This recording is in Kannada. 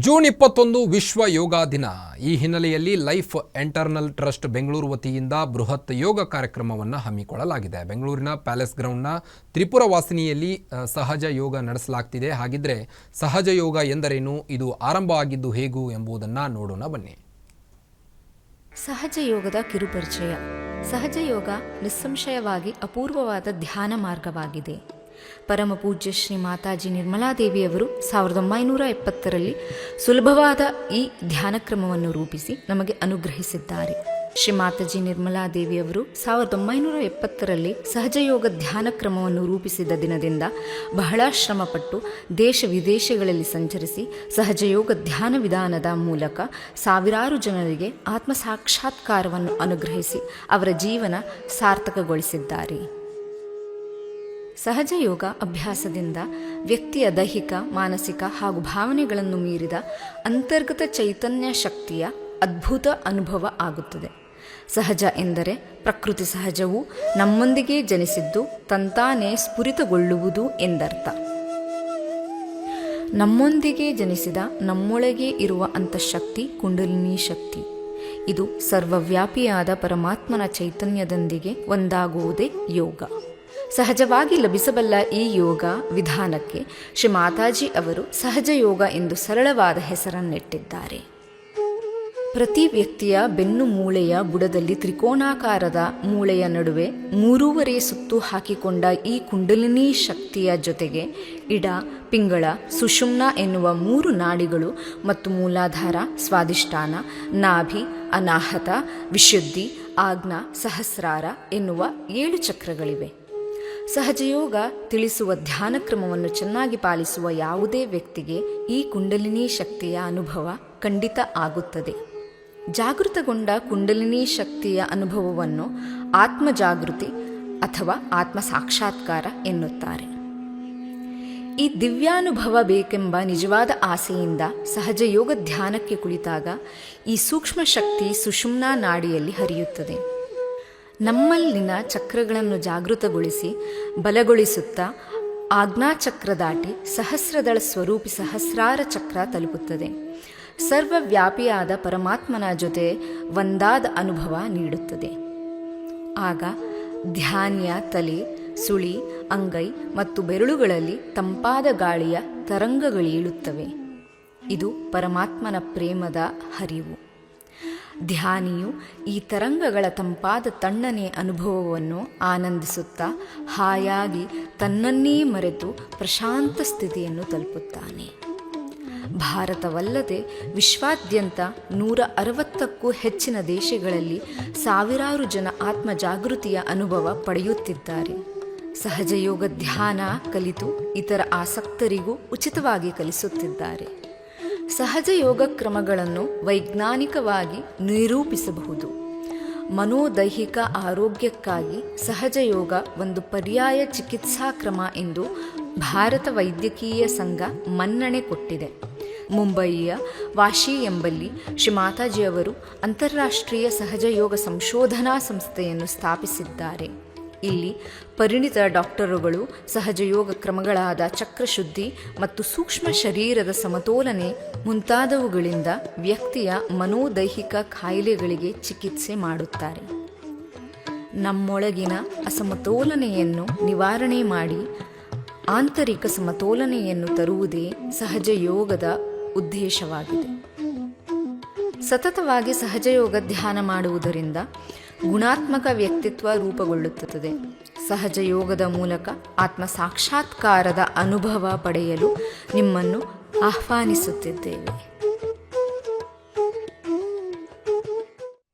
ಜೂನ್ 21 ವಿಶ್ವ ಯೋಗ ದಿನ. ಈ ಹಿನ್ನೆಲೆಯಲ್ಲಿ ಲೈಫ್ ಎಂಟರ್ನಲ್ ಟ್ರಸ್ಟ್ ಬೆಂಗಳೂರು ವತಿಯಿಂದ ಬೃಹತ್ ಯೋಗ ಕಾರ್ಯಕ್ರಮವನ್ನು ಹಮ್ಮಿಕೊಳ್ಳಲಾಗಿದೆ. ಬೆಂಗಳೂರಿನ ಪ್ಯಾಲೇಸ್ ಗ್ರೌಂಡ್ನ ತ್ರಿಪುರ ವಾಸಿನಿಯಲ್ಲಿ ಸಹಜ ಯೋಗ ನಡೆಸಲಾಗ್ತಿದೆ. ಹಾಗಿದ್ರೆ ಸಹಜ ಯೋಗ ಎಂದರೇನು, ಇದು ಆರಂಭ ಆಗಿದ್ದು ಹೇಗೂ ಎಂಬುದನ್ನು ನೋಡೋಣ ಬನ್ನಿ. ಸಹಜ ಯೋಗದ ಕಿರುಪರಿಚಯ. ಸಹಜ ಯೋಗ ನಿಸ್ಸಂಶಯವಾಗಿ ಅಪೂರ್ವವಾದ ಧ್ಯಾನ ಮಾರ್ಗವಾಗಿದೆ. ಪರಮ ಪೂಜ್ಯ ಶ್ರೀ ಮಾತಾಜಿ ನಿರ್ಮಲಾದೇವಿಯವರು 1970ರಲ್ಲಿ ಸುಲಭವಾದ ಈ ಧ್ಯಾನ ಕ್ರಮವನ್ನು ರೂಪಿಸಿ ನಮಗೆ ಅನುಗ್ರಹಿಸಿದ್ದಾರೆ. ಶ್ರೀ ಮಾತಾಜಿ ನಿರ್ಮಲಾದೇವಿಯವರು 1970ರಲ್ಲಿ ಸಹಜಯೋಗ ಧ್ಯಾನ ಕ್ರಮವನ್ನು ರೂಪಿಸಿದ ದಿನದಿಂದ ಬಹಳ ಶ್ರಮಪಟ್ಟು ದೇಶ ವಿದೇಶಗಳಲ್ಲಿ ಸಂಚರಿಸಿ ಸಹಜಯೋಗ ಧ್ಯಾನ ವಿಧಾನದ ಮೂಲಕ ಸಾವಿರಾರು ಜನರಿಗೆ ಆತ್ಮ ಸಾಕ್ಷಾತ್ಕಾರವನ್ನು ಅನುಗ್ರಹಿಸಿ ಅವರ ಜೀವನ ಸಾರ್ಥಕಗೊಳಿಸಿದ್ದಾರೆ. ಸಹಜ ಯೋಗ ಅಭ್ಯಾಸದಿಂದ ವ್ಯಕ್ತಿಯ ದೈಹಿಕ, ಮಾನಸಿಕ ಹಾಗೂ ಭಾವನೆಗಳನ್ನು ಮೀರಿದ ಅಂತರ್ಗತ ಚೈತನ್ಯ ಶಕ್ತಿಯ ಅದ್ಭುತ ಅನುಭವ ಆಗುತ್ತದೆ. ಸಹಜ ಎಂದರೆ ಪ್ರಕೃತಿ ಸಹಜವು ನಮ್ಮೊಂದಿಗೆ ಜನಿಸಿದ್ದು ತಂತಾನೇ ಸ್ಫುರಿತಗೊಳ್ಳುವುದು ಎಂದರ್ಥ. ನಮ್ಮೊಂದಿಗೆ ಜನಿಸಿದ ನಮ್ಮೊಳಗೆ ಇರುವ ಅಂತಃಶಕ್ತಿ ಕುಂಡಲಿನಿ ಶಕ್ತಿ. ಇದು ಸರ್ವವ್ಯಾಪಿಯಾದ ಪರಮಾತ್ಮನ ಚೈತನ್ಯದೊಂದಿಗೆ ಒಂದಾಗುವುದೇ ಯೋಗ. ಸಹಜವಾಗಿ ಲಭಿಸಬಲ್ಲ ಈ ಯೋಗ ವಿಧಾನಕ್ಕೆ ಶ್ರೀ ಮಾತಾಜಿ ಅವರು ಸಹಜ ಯೋಗ ಎಂದು ಸರಳವಾದ ಹೆಸರನ್ನಿಟ್ಟಿದ್ದಾರೆ. ಪ್ರತಿ ವ್ಯಕ್ತಿಯ ಬೆನ್ನು ಮೂಳೆಯ ಬುಡದಲ್ಲಿ ತ್ರಿಕೋನಾಕಾರದ ಮೂಳೆಯ ನಡುವೆ 3.5 ಸುತ್ತು ಹಾಕಿಕೊಂಡ ಈ ಕುಂಡಲಿನಿ ಶಕ್ತಿಯ ಜೊತೆಗೆ ಇಡ, ಪಿಂಗಳ, ಸುಷುಮ್ನ ಎನ್ನುವ 3 ನಾಡಿಗಳು ಮತ್ತು ಮೂಲಾಧಾರ, ಸ್ವಾದಿಷ್ಠಾನ, ನಾಭಿ, ಅನಾಹತ, ವಿಶುದ್ಧಿ, ಆಜ್ಞಾ, ಸಹಸ್ರಾರ ಎನ್ನುವ 7 ಚಕ್ರಗಳಿವೆ. ಸಹಜಯೋಗ ತಿಳಿಸುವ ಧ್ಯಾನ ಕ್ರಮವನ್ನು ಚೆನ್ನಾಗಿ ಪಾಲಿಸುವ ಯಾವುದೇ ವ್ಯಕ್ತಿಗೆ ಈ ಕುಂಡಲಿನಿ ಶಕ್ತಿಯ ಅನುಭವ ಖಂಡಿತ ಆಗುತ್ತದೆ. ಜಾಗೃತಗೊಂಡ ಕುಂಡಲಿನಿ ಶಕ್ತಿಯ ಅನುಭವವನ್ನು ಆತ್ಮಜಾಗೃತಿ ಅಥವಾ ಆತ್ಮ ಸಾಕ್ಷಾತ್ಕಾರ ಎನ್ನುತ್ತಾರೆ. ಈ ದಿವ್ಯಾನುಭವ ಬೇಕೆಂಬ ನಿಜವಾದ ಆಸೆಯಿಂದ ಸಹಜಯೋಗ ಧ್ಯಾನಕ್ಕೆ ಕುಳಿತಾಗ ಈ ಸೂಕ್ಷ್ಮ ಶಕ್ತಿ ಸುಷುಮ್ನಾ ನಾಡಿಯಲ್ಲಿ ಹರಿಯುತ್ತದೆ. ನಮ್ಮಲ್ಲಿನ ಚಕ್ರಗಳನ್ನು ಜಾಗೃತಗೊಳಿಸಿ ಬಲಗೊಳಿಸುತ್ತಾ ಆಜ್ಞಾಚಕ್ರ ದಾಟಿ ಸಹಸ್ರದಳ ಸ್ವರೂಪಿ ಸಹಸ್ರಾರ ಚಕ್ರ ತಲುಪುತ್ತದೆ. ಸರ್ವವ್ಯಾಪಿಯಾದ ಪರಮಾತ್ಮನ ಜೊತೆ ಒಂದಾದ ಅನುಭವ ನೀಡುತ್ತದೆ. ಆಗ ಧ್ಯಾನಿಯ ತಲೆ, ಸುಳಿ, ಅಂಗೈ ಮತ್ತು ಬೆರಳುಗಳಲ್ಲಿ ತಂಪಾದ ಗಾಳಿಯ ತರಂಗಗಳೀಳುತ್ತವೆ. ಇದು ಪರಮಾತ್ಮನ ಪ್ರೇಮದ ಹರಿವು. ಧ್ಯಾನಿಯು ಈ ತರಂಗಗಳ ತಂಪಾದ ತಣ್ಣನೆಯ ಅನುಭವವನ್ನು ಆನಂದಿಸುತ್ತಾ ಹಾಯಾಗಿ ತನ್ನನ್ನೇ ಮರೆತು ಪ್ರಶಾಂತ ಸ್ಥಿತಿಯನ್ನು ತಲುಪುತ್ತಾನೆ. ಭಾರತವಲ್ಲದೆ ವಿಶ್ವಾದ್ಯಂತ 160ಕ್ಕೂ ಹೆಚ್ಚಿನ ದೇಶಗಳಲ್ಲಿ ಸಾವಿರಾರು ಜನ ಆತ್ಮ ಜಾಗೃತಿಯ ಅನುಭವ ಪಡೆಯುತ್ತಿದ್ದಾರೆ. ಸಹಜಯೋಗ ಧ್ಯಾನ ಕಲಿತು ಇತರ ಆಸಕ್ತರಿಗೂ ಉಚಿತವಾಗಿ ಕಲಿಸುತ್ತಿದ್ದಾರೆ. ಸಹಜ ಯೋಗ ಕ್ರಮಗಳನ್ನು ವೈಜ್ಞಾನಿಕವಾಗಿ ನಿರೂಪಿಸಬಹುದು. ಮನೋದೈಹಿಕ ಆರೋಗ್ಯಕ್ಕಾಗಿ ಸಹಜ ಯೋಗ ಒಂದು ಪರ್ಯಾಯ ಚಿಕಿತ್ಸಾ ಕ್ರಮ ಎಂದು ಭಾರತ ವೈದ್ಯಕೀಯ ಸಂಘ ಮನ್ನಣೆ ಕೊಟ್ಟಿದೆ. ಮುಂಬಯಿಯ ವಾಶಿ ಎಂಬಲ್ಲಿ ಶ್ರೀ ಮಾತಾಜಿಯವರು ಅಂತಾರಾಷ್ಟ್ರೀಯ ಸಹಜ ಯೋಗ ಸಂಶೋಧನಾ ಸಂಸ್ಥೆಯನ್ನು ಸ್ಥಾಪಿಸಿದ್ದಾರೆ. ಇಲ್ಲಿ ಪರಿಣಿತ ಡಾಕ್ಟರುಗಳು ಸಹಜ ಯೋಗ ಕ್ರಮಗಳಾದ ಚಕ್ರಶುದ್ಧಿ ಮತ್ತು ಸೂಕ್ಷ್ಮ ಶರೀರದ ಸಮತೋಲನೆ ಮುಂತಾದವುಗಳಿಂದ ವ್ಯಕ್ತಿಯ ಮನೋದೈಹಿಕ ಕಾಯಿಲೆಗಳಿಗೆ ಚಿಕಿತ್ಸೆ ಮಾಡುತ್ತಾರೆ. ನಮ್ಮೊಳಗಿನ ಅಸಮತೋಲನೆಯನ್ನು ನಿವಾರಣೆ ಮಾಡಿ ಆಂತರಿಕ ಸಮತೋಲನೆಯನ್ನು ತರುವುದೇ ಸಹಜ ಯೋಗದ ಉದ್ದೇಶವಾಗಿದೆ. ಸತತವಾಗಿ ಸಹಜಯೋಗ ಧ್ಯಾನ ಮಾಡುವುದರಿಂದ ಗುಣಾತ್ಮಕ ವ್ಯಕ್ತಿತ್ವ ರೂಪುಗೊಳ್ಳುತ್ತದೆ. ಸಹಜ ಯೋಗದ ಮೂಲಕ ಆತ್ಮ ಸಾಕ್ಷಾತ್ಕಾರದ ಅನುಭವ ಪಡೆಯಲು ನಿಮ್ಮನ್ನು ಆಹ್ವಾನಿಸುತ್ತಿದ್ದೇವೆ.